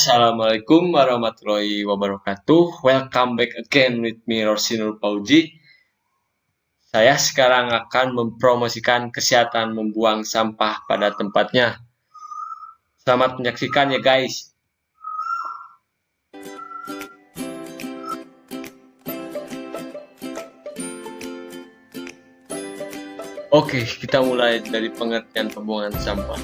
Assalamualaikum warahmatullahi wabarakatuh. Welcome back again with me Rosinur Pauji. Saya sekarang akan mempromosikan kesehatan membuang sampah pada tempatnya. Selamat menyaksikan ya guys. Oke, kita mulai dari pengertian pembuangan sampah.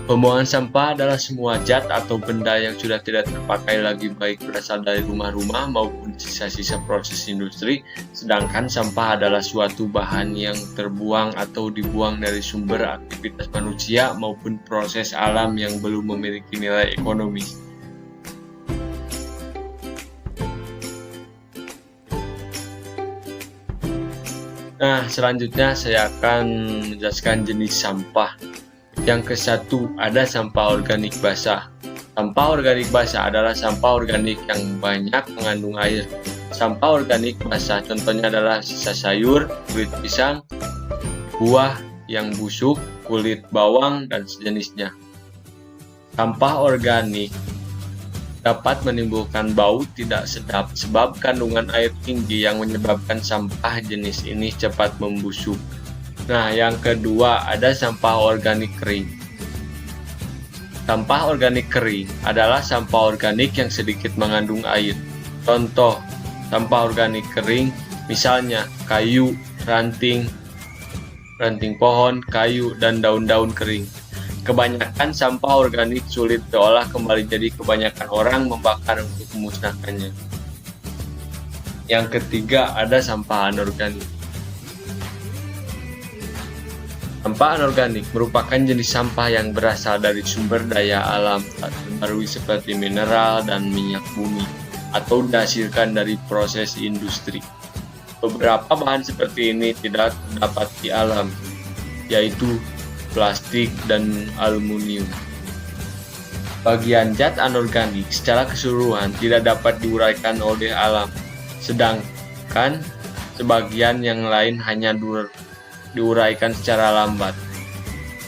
Pembuangan sampah adalah semua zat atau benda yang sudah tidak terpakai lagi, baik berasal dari rumah-rumah maupun sisa-sisa proses industri. Sedangkan sampah adalah suatu bahan yang terbuang atau dibuang dari sumber aktivitas manusia maupun proses alam yang belum memiliki nilai ekonomis. Nah, selanjutnya saya akan menjelaskan jenis sampah. Yang ke-1 ada sampah organik basah. Sampah organik basah adalah sampah organik yang banyak mengandung air. Sampah organik basah contohnya adalah sisa sayur, kulit pisang, buah yang busuk, kulit bawang, dan sejenisnya. Sampah organik dapat menimbulkan bau tidak sedap sebab kandungan air tinggi yang menyebabkan sampah jenis ini cepat membusuk. Nah, yang kedua ada sampah organik kering. Sampah organik kering adalah sampah organik yang sedikit mengandung air. Contoh sampah organik kering misalnya kayu, ranting pohon, kayu, dan daun-daun kering. Kebanyakan sampah organik sulit diolah kembali, jadi kebanyakan orang membakar untuk memusnahkannya. Yang ketiga ada sampah anorganik. Sampah anorganik merupakan jenis sampah yang berasal dari sumber daya alam tak terbarui seperti mineral dan minyak bumi atau dihasilkan dari proses industri. Beberapa bahan seperti ini tidak terdapat di alam, yaitu plastik dan aluminium. Bagian zat anorganik secara keseluruhan tidak dapat diuraikan oleh alam, sedangkan sebagian yang lain hanya diuraikan secara lambat.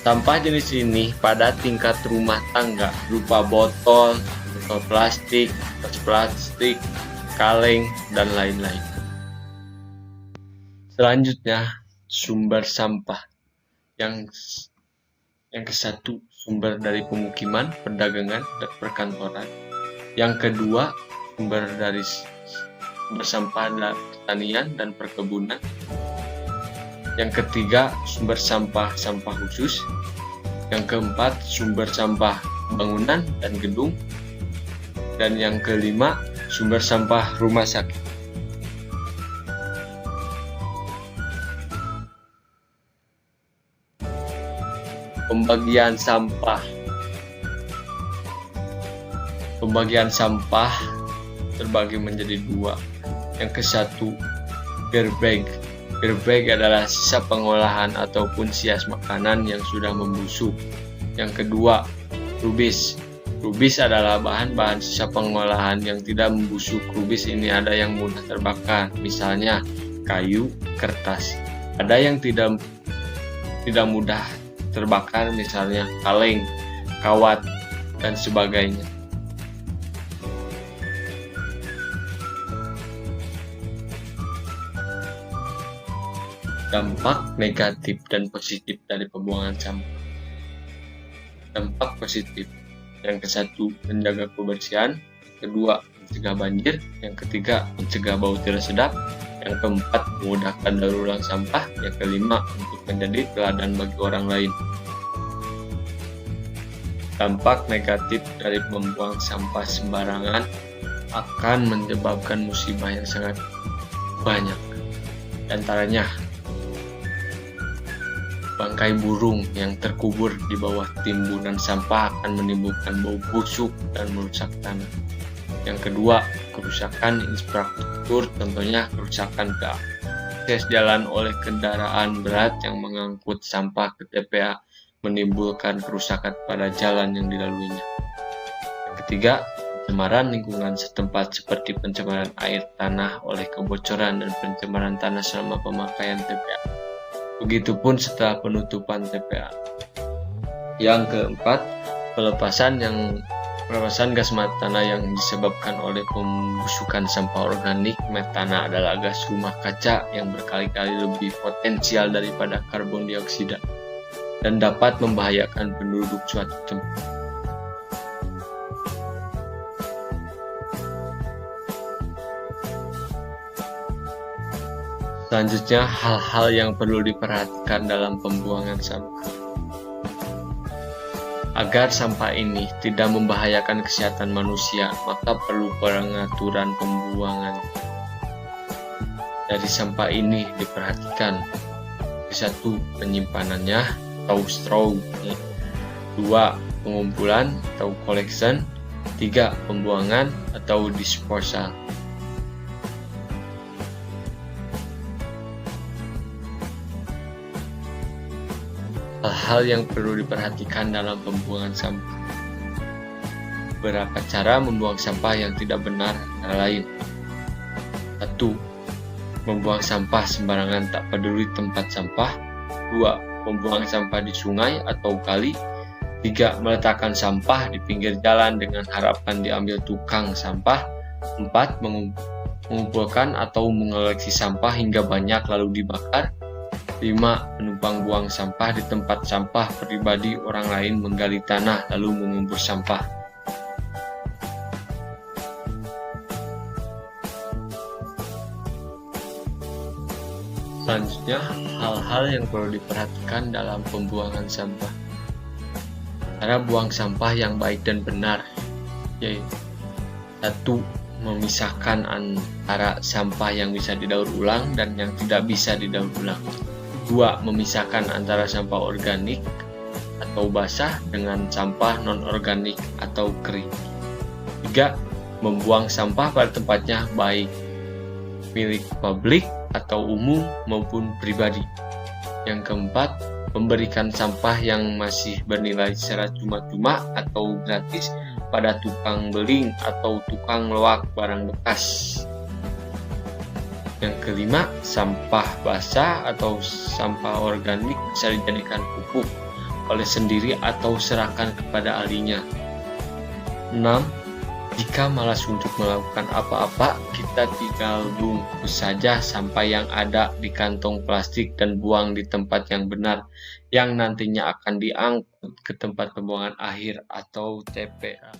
Sampah jenis ini pada tingkat rumah tangga berupa botol plastik, tas plastik, kaleng, dan lain-lain. Selanjutnya, sumber sampah. Yang ke-1 sumber dari pemukiman, perdagangan, dan perkantoran. Yang kedua sumber sampah dari pertanian dan perkebunan. Yang ketiga sumber sampah khusus. Yang keempat sumber sampah bangunan dan gedung. Dan yang kelima sumber sampah rumah sakit. Pembagian sampah terbagi menjadi dua. Yang ke-1 beer bag. Beer bag adalah sisa pengolahan ataupun sias makanan yang sudah membusuk. Yang kedua, rubis. Rubis adalah bahan-bahan sisa pengolahan yang tidak membusuk. Rubis ini ada yang mudah terbakar, misalnya kayu, kertas. Ada yang tidak mudah terbakar, misalnya kaleng, kawat, dan sebagainya. Dampak negatif dan positif dari pembuangan sampah. Dampak positif. Yang ke-1 menjaga kebersihan, kedua mencegah banjir, yang ketiga mencegah bau tidak sedap, yang keempat memudahkan daur ulang sampah, yang kelima untuk menjadi teladan bagi orang lain. Dampak negatif dari membuang sampah sembarangan akan menyebabkan musibah yang sangat banyak. Di antaranya bangkai burung yang terkubur di bawah timbunan sampah akan menimbulkan bau busuk dan merusak tanah. Yang kedua, kerusakan infrastruktur, contohnya kerusakan akses jalan oleh kendaraan berat yang mengangkut sampah ke TPA, menimbulkan kerusakan pada jalan yang dilaluinya. Yang ketiga, pencemaran lingkungan setempat seperti pencemaran air tanah oleh kebocoran dan pencemaran tanah selama pemakaian TPA. Begitupun setelah penutupan TPA. Yang keempat, pelepasan gas metana yang disebabkan oleh pembusukan sampah organik. Metana adalah gas rumah kaca yang berkali-kali lebih potensial daripada karbon dioksida dan dapat membahayakan penduduk suatu tempat. Selanjutnya, hal-hal yang perlu diperhatikan dalam pembuangan sampah. Agar sampah ini tidak membahayakan kesehatan manusia, maka perlu pengaturan pembuangan. Dari sampah ini diperhatikan: 1. Penyimpanannya atau straw, 2. Pengumpulan atau collection, 3. Pembuangan atau disposal. Hal-hal yang perlu diperhatikan dalam pembuangan sampah. Beberapa cara membuang sampah yang tidak benar antara lain: 1. Membuang sampah sembarangan tak peduli tempat sampah. 2. Membuang sampah di sungai atau kali. 3. Meletakkan sampah di pinggir jalan dengan harapan diambil tukang sampah. 4. Mengumpulkan atau mengoleksi sampah hingga banyak lalu dibakar. 5. Menumpang buang sampah di tempat sampah pribadi orang lain, menggali tanah lalu mengubur sampah. Selanjutnya, hal-hal yang perlu diperhatikan dalam pembuangan sampah. Cara buang sampah yang baik dan benar, yaitu 1. Memisahkan antara sampah yang bisa didaur ulang dan yang tidak bisa didaur ulang. 2. Memisahkan antara sampah organik atau basah dengan sampah non-organik atau kering. 3. Membuang sampah pada tempatnya, baik milik publik atau umum maupun pribadi. Yang keempat, memberikan sampah yang masih bernilai secara cuma-cuma atau gratis pada tukang beling atau tukang loak barang bekas. Yang kelima, sampah basah atau sampah organik bisa dijadikan pupuk, oleh sendiri atau serahkan kepada ahlinya. 6. Jika malas untuk melakukan apa-apa, kita tinggal bungkus saja sampah yang ada di kantong plastik dan buang di tempat yang benar, yang nantinya akan diangkut ke tempat pembuangan akhir atau TPA.